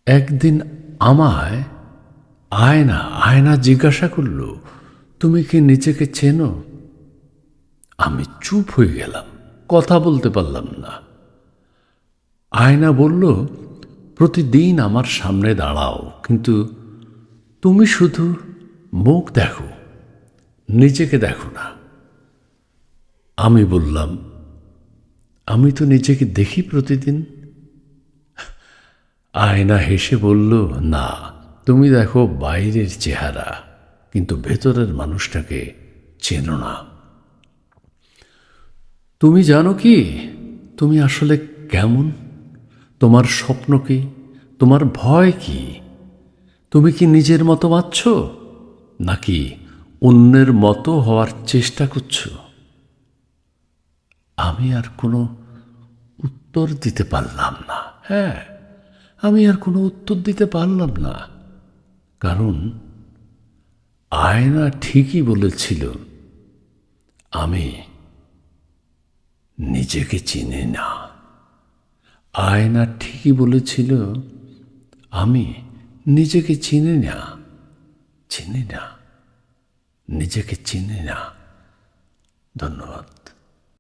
একদিন আমায় আয়না আয়না জিজ্ঞাসা করল, তুমি কি নিজেকে চেনো? আমি চুপ হয়ে গেলাম, কথা বলতে পারলাম না। আয়না বলল, প্রতিদিন আমার সামনে দাঁড়াও, কিন্তু তুমি শুধু মুখ দেখো, নিজেকে দেখো না। আমি বললাম, আমি তো নিজেকে দেখি প্রতিদিন। আয়না হেসে বলল, না, তুমি দেখো বাইরের চেহারা, কিন্তু ভেতরের মানুষটাকে চেনো না। তুমি জানো কি তুমি আসলে কেমন? তোমার স্বপ্ন কি? তোমার ভয় কি? তুমি কি নিজের মতো বাঁচছ, নাকি অন্যের মতো হওয়ার চেষ্টা করছো? আমি আর কোনো উত্তর দিতে পারলাম না। হ্যাঁ, আমি আর কোনো উত্তর দিতে পারলাম না, কারণ আয়না ঠিকই বলেছিল, আমি নিজেকে চিনি না। আয়না ঠিকই বলেছিল, আমি নিজেকে চিনি না, চিনি না, নিজেকে চিনি না। ধন্যবাদ।